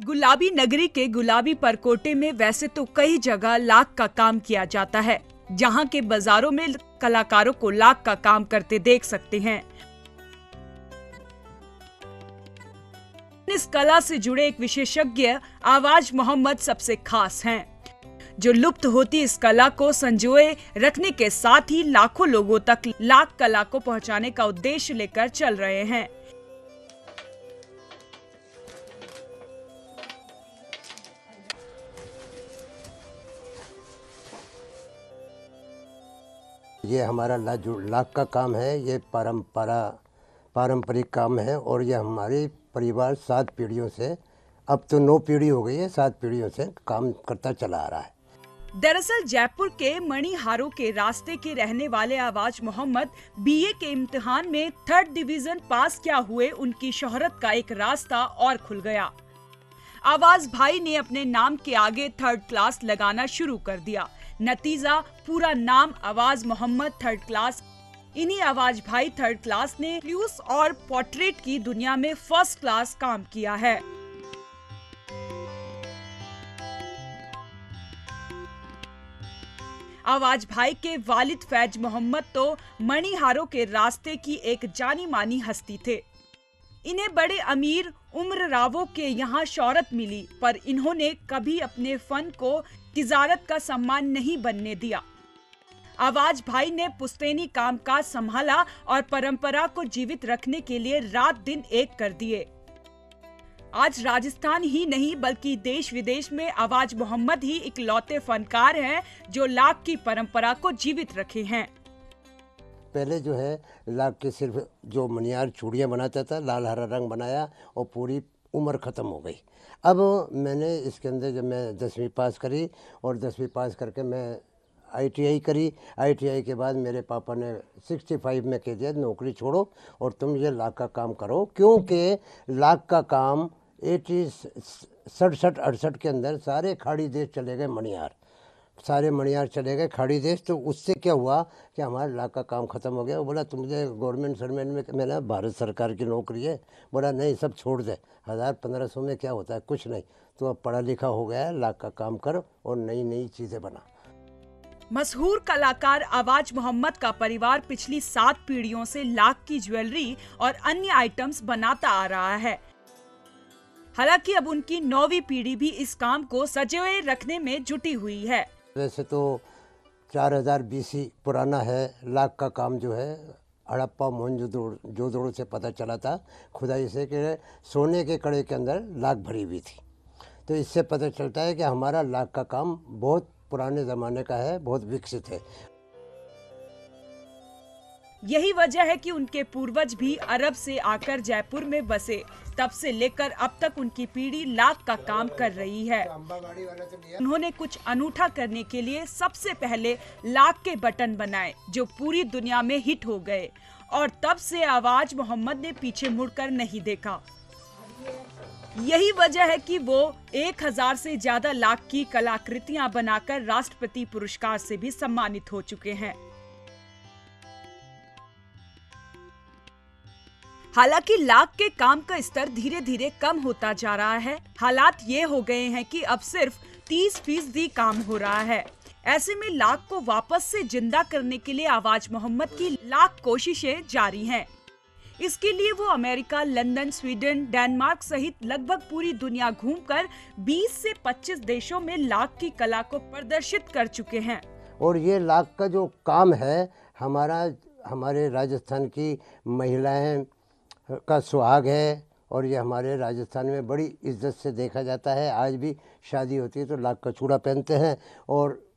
गुलाबी नगरी के गुलाबी परकोटे में वैसे तो कई जगह लाख का काम किया जाता है, जहां के बाजारों में कलाकारों को लाख का काम करते देख सकते हैं। इस कला से जुड़े एक विशेषज्ञ आवाज मोहम्मद सबसे खास हैं, जो लुप्त होती इस कला को संजोए रखने के साथ ही लाखों लोगों तक लाख कला को पहुंचाने का उद्देश्य लेकर चल रहे हैं। ये हमारा लाख का काम है। ये पारंपरिक काम है और ये हमारे परिवार 7 पीढ़ियों से, अब तो 9 पीढ़ी हो गई है, 7 पीढ़ियों से काम करता चला आ रहा है। दरअसल जयपुर के मणिहारों के रास्ते के रहने वाले आवाज मोहम्मद बीए के इम्तिहान में 3rd डिवीजन पास क्या हुए, उनकी शोहरत का एक रास्ता और खुल गया। आवाज भाई ने अपने नाम के आगे 3rd क्लास लगाना शुरू कर दिया। नतीजा पूरा नाम आवाज मोहम्मद 3rd क्लास। इन्हीं आवाज भाई 3rd क्लास ने फ्लूस और पोर्ट्रेट की दुनिया में 1st क्लास काम किया है। आवाज भाई के वालिद फैज मोहम्मद तो मणिहारों के रास्ते की एक जानी मानी हस्ती थे। इन्हें बड़े अमीर उम्र रावों के यहाँ शोहरत मिली, पर इन्होंने कभी अपने फन को तिजारत का सम्मान नहीं बनने दिया। आवाज भाई ने पुश्तैनी कामकाज संभाला और परंपरा को जीवित रखने के लिए रात दिन एक कर दिए। आज राजस्थान ही नहीं बल्कि देश विदेश में आवाज मोहम्मद ही इकलौते फनकार हैं जो लाख की परंपरा को जीवित रखे हैं। पहले जो है लाख के सिर्फ जो मनियार चूड़ियाँ बनाता था, लाल हरा रंग बनाया और पूरी उम्र ख़त्म हो गई। अब मैंने इसके अंदर जब मैं 10वीं पास करी और 10वीं पास करके मैं ITI करी। ITI के बाद मेरे पापा ने 65 में कह दिया नौकरी छोड़ो और तुम ये लाख का काम करो, क्योंकि लाख का काम 67-68 के अंदर सारे खाड़ी देश चले गए, सारे मणियार चले गए खाड़ी देश। तो उससे क्या हुआ कि हमारा लाख का काम ख़त्म हो गया। वो बोला तुझे गवर्नमेंट सर्वेंट में, मैंने भारत सरकार की नौकरी है। बोला नहीं, सब छोड़ दे, 1000-1500 में क्या होता है, कुछ नहीं, तो अब पढ़ा लिखा हो गया है, लाख का काम कर और नई नई चीज़ें बना। मशहूर कलाकार आवाज मोहम्मद का परिवार पिछली 7 पीढ़ियों से लाख की ज्वेलरी और अन्य आइटम्स बनाता आ रहा है। हालांकि अब उनकी 9वीं पीढ़ी भी इस काम को सजोए रखने में जुटी हुई है। वैसे तो 4000 BC पुराना है लाख का काम जो है। हड़प्पा मोहनजोदड़ो से पता चला था खुदाई से कि सोने के कड़े के अंदर लाख भरी हुई थी। तो इससे पता चलता है कि हमारा लाख का काम बहुत पुराने ज़माने का है, बहुत विकसित है। यही वजह है कि उनके पूर्वज भी अरब से आकर जयपुर में बसे। तब से लेकर अब तक उनकी पीढ़ी लाख का काम कर रही है। उन्होंने कुछ अनूठा करने के लिए सबसे पहले लाख के बटन बनाए, जो पूरी दुनिया में हिट हो गए, और तब से आवाज मोहम्मद ने पीछे मुड़कर नहीं देखा। यही वजह है कि वो 1000 से ज्यादा लाख की कलाकृतियां बनाकर राष्ट्रपति पुरस्कार से भी सम्मानित हो चुके हैं। हालांकि लाख के काम का स्तर धीरे धीरे कम होता जा रहा है। हालात ये हो गए हैं कि अब सिर्फ 30% काम हो रहा है। ऐसे में लाख को वापस से जिंदा करने के लिए आवाज मोहम्मद की लाख कोशिशें जारी हैं। इसके लिए वो अमेरिका, लंदन, स्वीडन, डेनमार्क सहित लगभग पूरी दुनिया घूमकर 20 से 25 देशों में लाख की कला को प्रदर्शित कर चुके हैं। और ये लाख का जो काम है हमारे राजस्थान की महिलाएं का सुहाग है और ये हमारे राजस्थान में बड़ी इज्जत से देखा जाता है। आज भी शादी होती है तो लाख का चूड़ा पहनते हैं और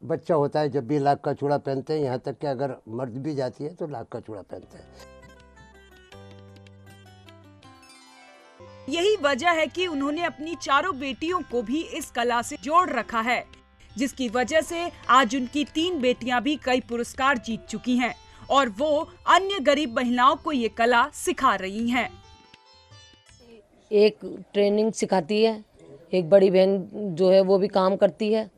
बच्चा होता है जब भी लाख का चूड़ा पहनते हैं। यहाँ तक कि अगर मर्द भी जाती है तो लाख का चूड़ा पहनते हैं। यही वजह है कि उन्होंने अपनी 4 बेटियों को भी इस कला से जोड़ रखा है, जिसकी वजह से आज उनकी 3 बेटियां भी कई पुरस्कार जीत चुकी हैं और वो अन्य गरीब महिलाओं को ये कला सिखा रही हैं। एक ट्रेनिंग सिखाती है, एक बड़ी बहन जो है वो भी काम करती है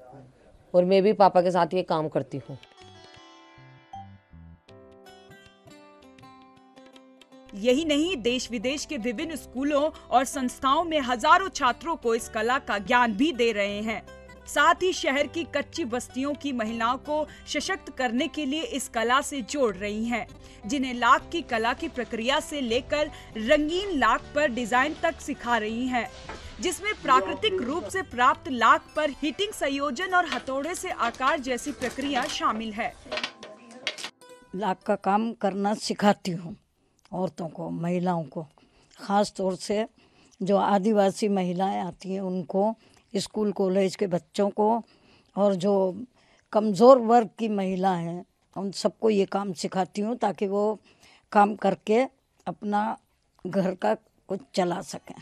और मैं भी पापा के साथ ये काम करती हूँ। यही नहीं, देश विदेश के विभिन्न स्कूलों और संस्थाओं में हजारों छात्रों को इस कला का ज्ञान भी दे रहे हैं। साथ ही शहर की कच्ची बस्तियों की महिलाओं को सशक्त करने के लिए इस कला से जोड़ रही हैं, जिन्हें लाख की कला की प्रक्रिया से लेकर रंगीन लाख पर डिजाइन तक सिखा रही हैं, जिसमें प्राकृतिक रूप से प्राप्त लाख पर हीटिंग संयोजन और हथौड़े से आकार जैसी प्रक्रिया शामिल है। लाख का काम करना सिखाती हूँ औरतों को, महिलाओं को, खास तौर से जो आदिवासी महिलाएं आती हैं उनको, स्कूल कॉलेज के बच्चों को, और जो कमज़ोर वर्ग की महिला हैं उन सबको ये काम सिखाती हूँ ताकि वो काम करके अपना घर का कुछ चला सकें।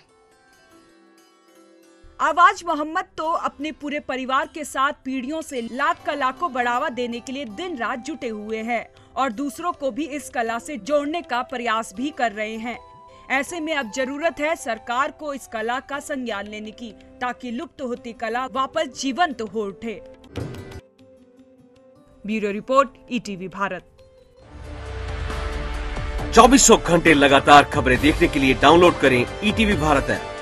आवाज मोहम्मद तो अपने पूरे परिवार के साथ पीढ़ियों से लाख कला को बढ़ावा देने के लिए दिन रात जुटे हुए हैं और दूसरों को भी इस कला से जोड़ने का प्रयास भी कर रहे हैं। ऐसे में अब जरूरत है सरकार को इस कला का संज्ञान लेने की, ताकि लुप्त होती कला वापस जीवंत हो उठे। Bureau report, ETV Bharat. 24 घंटे लगातार खबरें देखने के लिए डाउनलोड करें ईटीवी भारत ऐप।